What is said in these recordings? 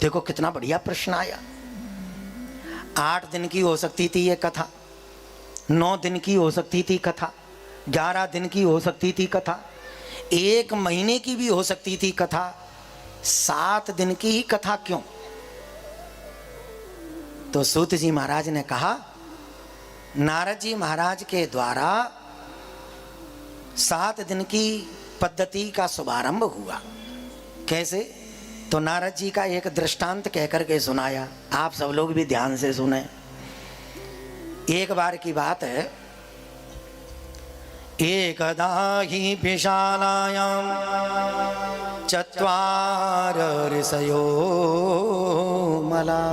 देखो कितना बढ़िया प्रश्न आया। 8 दिन की हो सकती थी ये कथा, 9 दिन की हो सकती थी कथा, 11 दिन की हो सकती थी कथा, 1 महीने की भी हो सकती थी कथा, 7 दिन की ही कथा क्यों? तो सूत जी महाराज ने कहा, नारद जी महाराज के द्वारा 7 दिन की पद्धति का शुभारंभ हुआ। कैसे? तो नारद जी का एक दृष्टांत कहकर के सुनाया, आप सब लोग भी ध्यान से सुने। एक बार की बात है, एकदा हि विशालायां चत्वार ऋषयो मला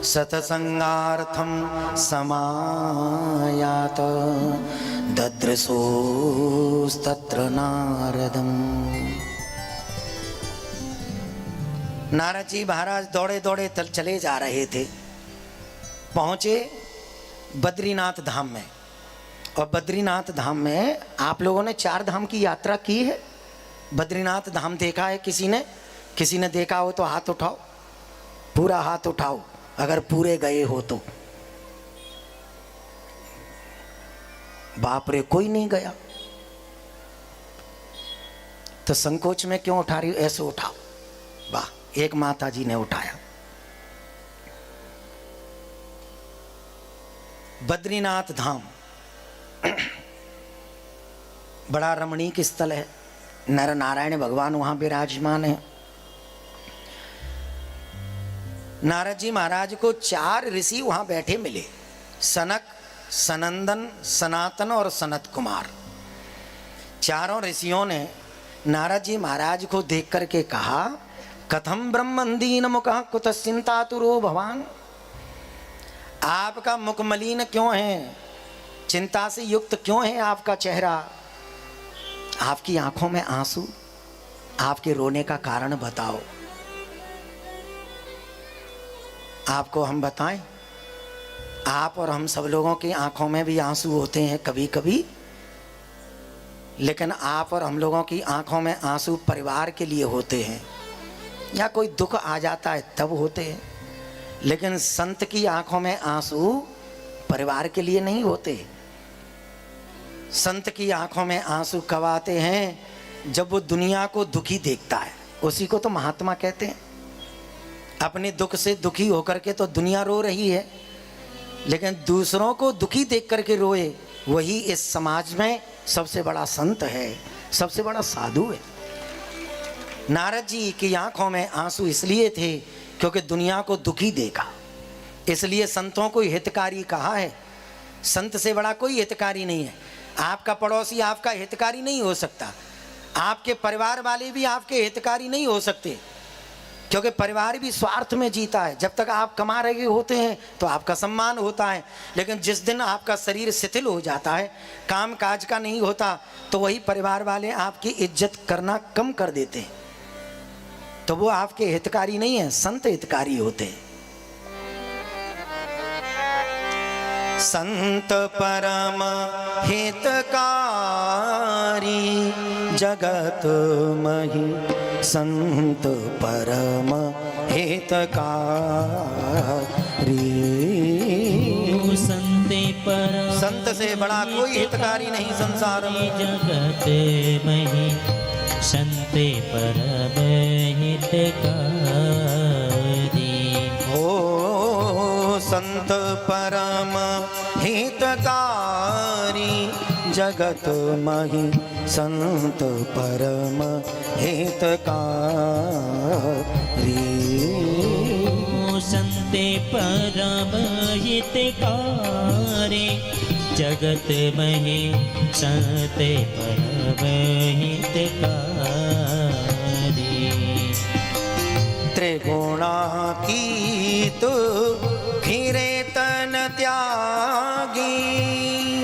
सत्संगार्थं समायात ददृशोस्तत्र नारदम्। नारद जी महाराज दौड़े दौड़े चले जा रहे थे। पहुंचे बद्रीनाथ धाम में, और बद्रीनाथ धाम में आप लोगों ने 4 धाम की यात्रा की है? बद्रीनाथ धाम देखा है किसी ने? किसी ने देखा हो तो हाथ उठाओ, पूरा हाथ उठाओ अगर पूरे गए हो तो। बाप रे, कोई नहीं गया। तो संकोच में क्यों उठा रही हो? ऐसे उठाओ। वाह, एक माता जी ने उठाया। बद्रीनाथ धाम बड़ा रमणीक स्थल है। नर नारायण भगवान वहां विराजमान है। नारद जी महाराज को 4 ऋषि वहां बैठे मिले, सनक, सनंदन, सनातन और सनत कुमार। चारों ऋषियों ने नारद जी महाराज को देख करके कहा, कथम ब्रह्मंदीन मुखः कुतः चिंतातुरो भवान। आपका मुख मलिन क्यों है? चिंता से युक्त क्यों है आपका चेहरा? आपकी आंखों में आंसू, आपके रोने का कारण बताओ। आपको हम बताएं, आप और हम सब लोगों की आंखों में भी आंसू होते हैं कभी कभी, लेकिन आप और हम लोगों की आंखों में आंसू परिवार के लिए होते हैं, या कोई दुख आ जाता है तब होते हैं। लेकिन संत की आंखों में आंसू परिवार के लिए नहीं होते। संत की आंखों में आंसू कब आते हैं? जब वो दुनिया को दुखी देखता है, उसी को तो महात्मा कहते हैं। अपने दुख से दुखी होकर के तो दुनिया रो रही है, लेकिन दूसरों को दुखी देख करके रोए, वही इस समाज में सबसे बड़ा संत है, सबसे बड़ा साधु है। नारद जी की आंखों में आंसू इसलिए थे क्योंकि दुनिया को दुखी देखा, इसलिए संतों को हितकारी कहा है। संत से बड़ा कोई हितकारी नहीं है। आपका पड़ोसी आपका हितकारी नहीं हो सकता, आपके परिवार वाले भी आपके हितकारी नहीं हो सकते, क्योंकि परिवार भी स्वार्थ में जीता है। जब तक आप कमा रहे होते हैं तो आपका सम्मान होता है, लेकिन जिस दिन आपका शरीर शिथिल हो जाता है, काम काज का नहीं होता, तो वही परिवार वाले आपकी इज्जत करना कम कर देते हैं। तो वो आपके हितकारी नहीं है, संत हितकारी होते हैं। संत परम हितकारी जगत मही, संत परम हितकारी। संते परम, संत से बड़ा कोई हितकारी नहीं संसार में। जगत मही संते परम हितकारी। हो संत परम हितकारी जगत मही, संत परम हितकारी। संते परम हितकारी जगत मही, संते परम हितकारी। त्रिगुणातीत फिरे तन त्यागी,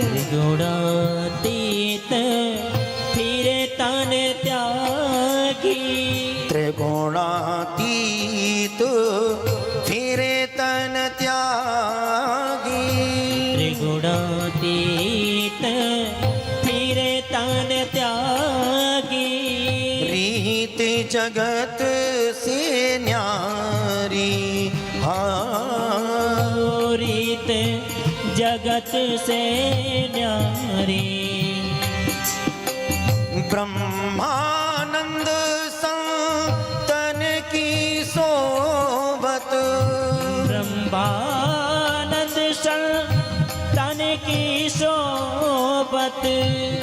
त्रिगुणातीत फिरे तन त्यागी। त्रिगुणातीत फिरे तन त्यागी। त्रिगुणातीत फिरे तन त्यागी। रीत जगत से न्यारी, हाँ रीत जगत से न्यारी। ब्रह्मानंद संतन की सोबत, ब्रह्मानंद संतन की सोबत,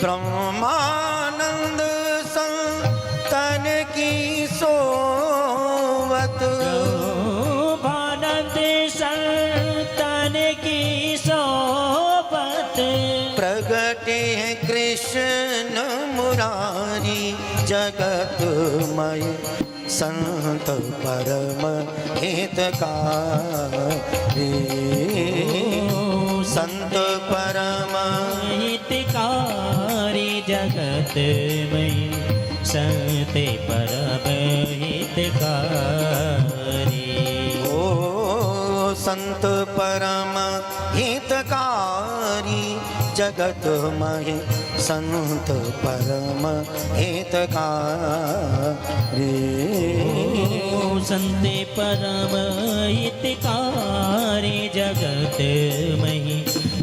ब्रह्मानंद संतन की सोबत, ब्रह्मानंद संतन की सोबत। प्रगटे कृष्ण मुरारी जगतमय संत परम हितकारी, संत परम हितकारी जगत में संत परम हितकारी। ओ संत परम हितकारी जगतमय संत परम हितकारी। संत परम हितकारी जगत में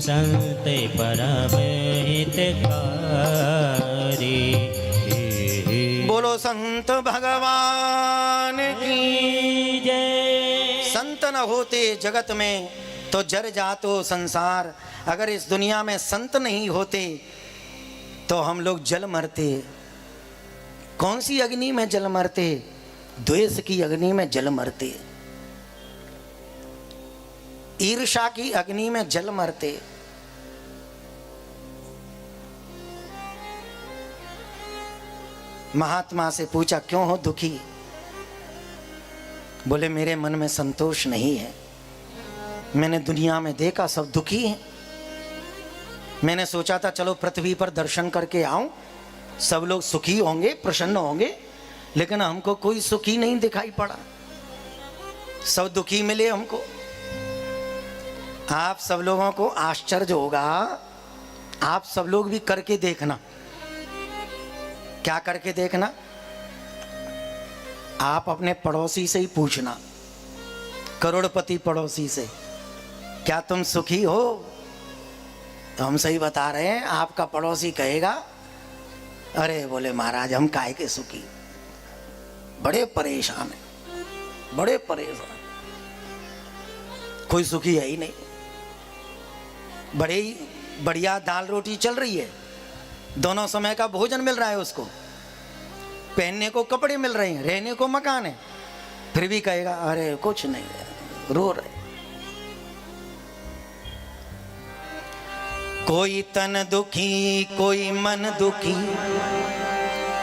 संत परम हितकारी। बोलो संत भगवान की जय। संत न होते जगत में तो जर जातो संसार। अगर इस दुनिया में संत नहीं होते तो हम लोग जल मरते। कौन सी अग्नि में जल मरते? द्वेष की अग्नि में जल मरते, ईर्ष्या की अग्नि में जल मरते। महात्मा से पूछा क्यों हो दुखी? बोले मेरे मन में संतोष नहीं है। मैंने दुनिया में देखा सब दुखी हैं। मैंने सोचा था चलो पृथ्वी पर दर्शन करके आऊं, सब लोग सुखी होंगे, प्रसन्न होंगे, लेकिन हमको कोई सुखी नहीं दिखाई पड़ा, सब दुखी मिले हमको। आप सब लोगों को आश्चर्य होगा, आप सब लोग भी करके देखना। क्या करके देखना? आप अपने पड़ोसी से ही पूछना, करोड़पति पड़ोसी से, क्या तुम सुखी हो? तो हम सही बता रहे हैं। आपका पड़ोसी कहेगा अरे बोले महाराज हम काहे के सुखी, बड़े परेशान हैं, बड़े परेशान, कोई सुखी है ही नहीं। बड़े ही बढ़िया दाल रोटी चल रही है, दोनों समय का भोजन मिल रहा है उसको, पहनने को कपड़े मिल रहे हैं, रहने को मकान है, फिर भी कहेगा अरे कुछ नहीं है, रो रहे। कोई तन दुखी, कोई मन दुखी,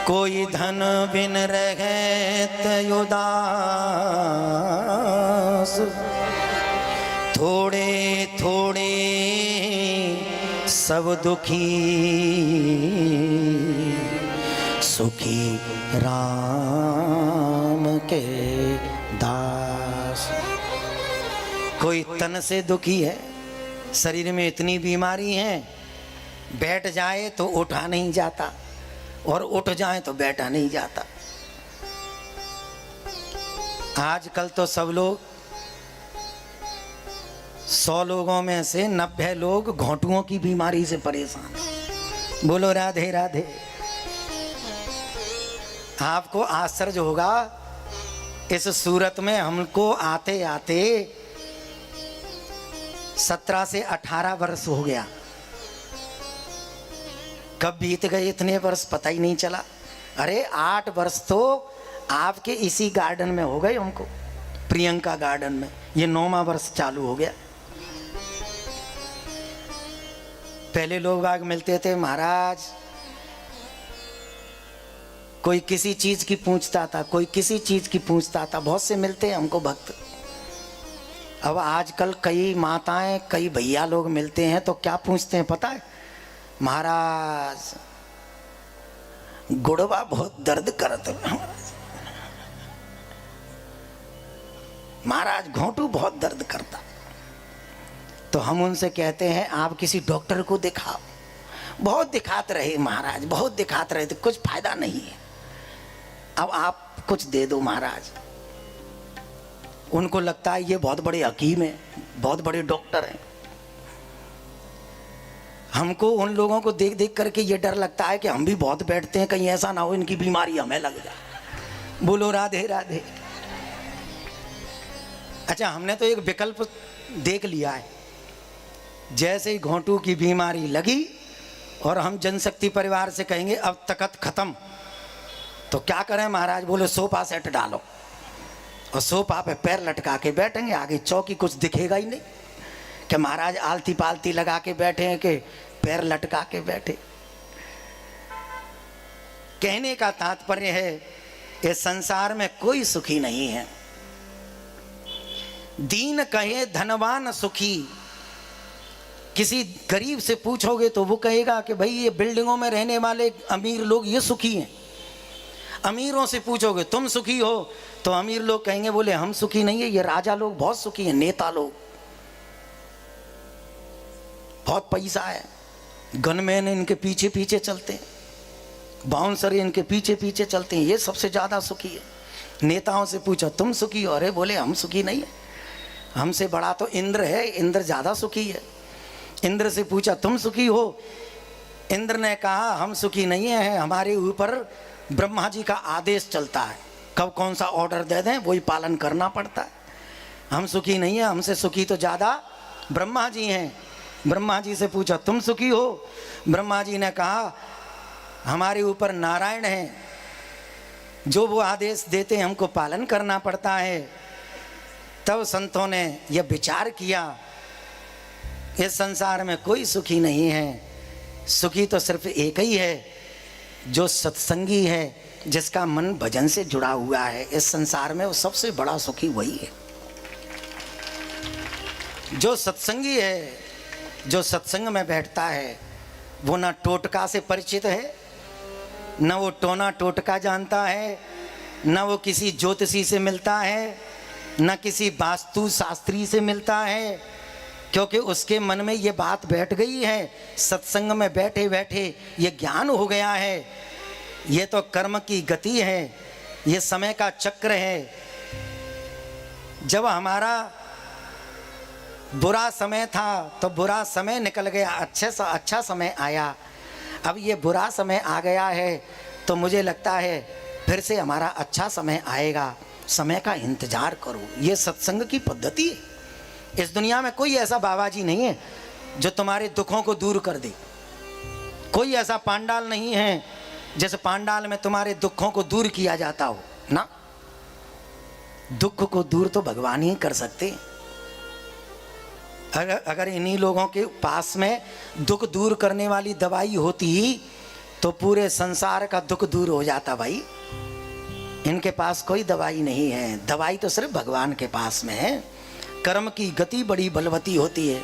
कोई धन बिन रहत उदास, थोड़े थोड़े सब दुखी, सुखी राम के दास। कोई तन से दुखी है, शरीर में इतनी बीमारी है, बैठ जाए तो उठा नहीं जाता और उठ जाए तो बैठा नहीं जाता। आजकल तो सब लोग 100 लोगों में से 90 लोग घोंटुओं की बीमारी से परेशान। बोलो राधे राधे। आपको आश्चर्य होगा, इस सूरत में हमको आते आते 17 से 18 वर्ष हो गया। कब बीत गए इतने वर्ष पता ही नहीं चला। अरे 8 वर्ष तो आपके इसी गार्डन में हो गए हमको, प्रियंका गार्डन में। ये 9वां वर्ष चालू हो गया। पहले लोग आग मिलते थे महाराज, कोई किसी चीज की पूछता था, कोई किसी चीज की पूछता था, बहुत से मिलते हैं हमको भक्त। अब आजकल कई माताएं, कई भैया लोग मिलते हैं तो क्या पूछते हैं पता है? महाराज गुड़वा बहुत दर्द करते महाराज, घोंटू बहुत दर्द करता। तो हम उनसे कहते हैं आप किसी डॉक्टर को दिखाओ। बहुत दिखाते रहे महाराज, बहुत दिखाते रहे, तो कुछ फायदा नहीं है। अब आप कुछ दे दो महाराज। उनको लगता है ये बहुत बड़े हकीम हैं, बहुत बड़े डॉक्टर हैं। हमको उन लोगों को देख देख करके ये डर लगता है कि हम भी बहुत बैठते हैं, कहीं ऐसा ना हो इनकी बीमारी हमें लग जाए। बोलो राधे राधे। अच्छा, हमने तो एक विकल्प देख लिया है, जैसे ही घोंटू की बीमारी लगी और हम जनशक्ति परिवार से कहेंगे अब तकत खत्म, तो क्या करें महाराज? बोले सोफा सेट डालो, और सोफा पे पैर लटका के बैठेंगे, आगे चौकी कुछ दिखेगा ही नहीं कि महाराज आलती पालती लगा के बैठे हैं कि पैर लटका के बैठे। कहने का तात्पर्य है इस संसार में कोई सुखी नहीं है। दीन कहे धनवान सुखी। किसी गरीब से पूछोगे तो वो कहेगा कि भाई ये बिल्डिंगों में रहने वाले अमीर लोग ये सुखी हैं। अमीरों से पूछोगे तुम सुखी हो तो अमीर लोग कहेंगे बोले हम सुखी नहीं है, ये राजा लोग बहुत सुखी हैं, नेता लोग बहुत पैसा है, गनमैन इनके पीछे पीछे चलते हैं, बाउंसर इनके पीछे पीछे चलते हैं, ये सबसे ज्यादा सुखी है। नेताओं से पूछो तुम सुखी हो? अरे बोले हम सुखी नहीं है, हमसे बड़ा तो इंद्र है, इंद्र ज्यादा सुखी है। इंद्र से पूछा तुम सुखी हो? इंद्र ने कहा हम सुखी नहीं है, हमारे ऊपर ब्रह्मा जी का आदेश चलता है, कब कौन सा ऑर्डर दे दें वही पालन करना पड़ता है। हम सुखी नहीं है, हमसे सुखी तो ज़्यादा ब्रह्मा जी हैं। ब्रह्मा जी से पूछा तुम सुखी हो? ब्रह्मा जी ने कहा हमारे ऊपर नारायण हैं, जो वो आदेश देते हैं हमको पालन करना पड़ता है। तब संतों ने यह विचार किया इस संसार में कोई सुखी नहीं है, सुखी तो सिर्फ एक ही है, जो सत्संगी है, जिसका मन भजन से जुड़ा हुआ है। इस संसार में वो सबसे बड़ा सुखी वही है जो सत्संगी है, जो सत्संग में बैठता है। वो ना टोटका से परिचित है, न वो टोना टोटका जानता है, न वो किसी ज्योतिषी से मिलता है, न किसी वास्तु शास्त्री से मिलता है, क्योंकि उसके मन में ये बात बैठ गई है, सत्संग में बैठे बैठे ये ज्ञान हो गया है, ये तो कर्म की गति है, ये समय का चक्र है। जब हमारा बुरा समय था तो बुरा समय निकल गया, अच्छा समय आया। अब ये बुरा समय आ गया है तो मुझे लगता है फिर से हमारा अच्छा समय आएगा, समय का इंतजार करो। ये सत्संग की पद्धति है। इस दुनिया में कोई ऐसा बाबा जी नहीं है जो तुम्हारे दुखों को दूर कर दे। कोई ऐसा पांडाल नहीं है जैसे पांडाल में तुम्हारे दुखों को दूर किया जाता हो ना। दुख को दूर तो भगवान ही कर सकते। अगर इन्हीं लोगों के पास में दुख दूर करने वाली दवाई होती तो पूरे संसार का दुख दूर हो जाता। भाई इनके पास कोई दवाई नहीं है, दवाई तो सिर्फ भगवान के पास में है। कर्म की गति बड़ी बलवती होती है।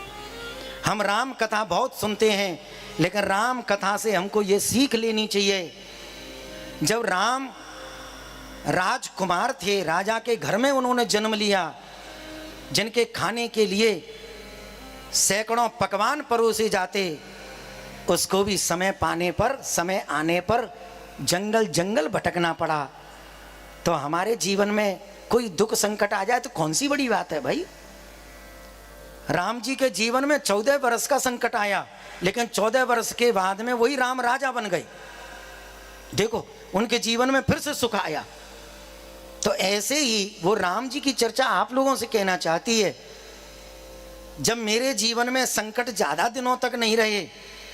हम राम कथा बहुत सुनते हैं, लेकिन राम कथा से हमको ये सीख लेनी चाहिए। जब राम राजकुमार थे, राजा के घर में उन्होंने जन्म लिया, जिनके खाने के लिए सैकड़ों पकवान परोसे जाते, उसको भी समय पाने पर, समय आने पर जंगल जंगल भटकना पड़ा। तो हमारे जीवन में कोई दुख संकट आ जाए तो कौन सी बड़ी बात है भाई। राम जी के जीवन में 14 वर्ष का संकट आया, लेकिन 14 वर्ष के बाद में वही राम राजा बन गए। देखो उनके जीवन में फिर से सुख आया। तो ऐसे ही वो राम जी की चर्चा आप लोगों से कहना चाहती है। जब मेरे जीवन में संकट ज्यादा दिनों तक नहीं रहे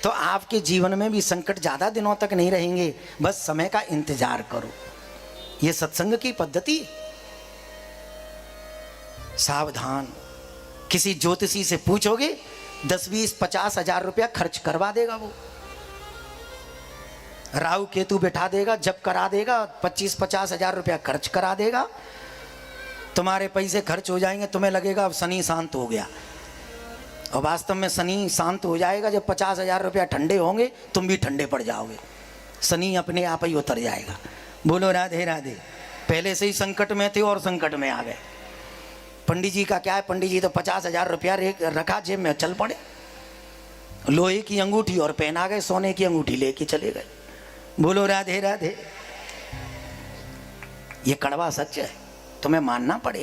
तो आपके जीवन में भी संकट ज्यादा दिनों तक नहीं रहेंगे, बस समय का इंतजार करो। ये सत्संग की पद्धति। सावधान, किसी ज्योतिषी से पूछोगे 10, 20, 50 हजार रुपया खर्च करवा देगा वो। राहु केतु बैठा देगा, जब करा देगा, 25-50 हजार रुपया खर्च करा देगा। तुम्हारे पैसे खर्च हो जाएंगे, तुम्हें लगेगा अब शनि शांत हो गया, और वास्तव में शनि शांत हो जाएगा जब 50 हजार रुपया ठंडे होंगे, तुम भी ठंडे पड़ जाओगे, शनि अपने आप ही उतर जाएगा। बोलो राधे राधे। पहले से ही संकट में थे और संकट में आ गए। पंडित जी का क्या है, पंडित जी तो 50 हजार रुपया रखा जेब में, चल पड़े, लोहे की अंगूठी और पहना गए, सोने की अंगूठी लेके चले गए। बोलो राधे राधे। ये कड़वा सच है, तुम्हें मानना पड़ेगा।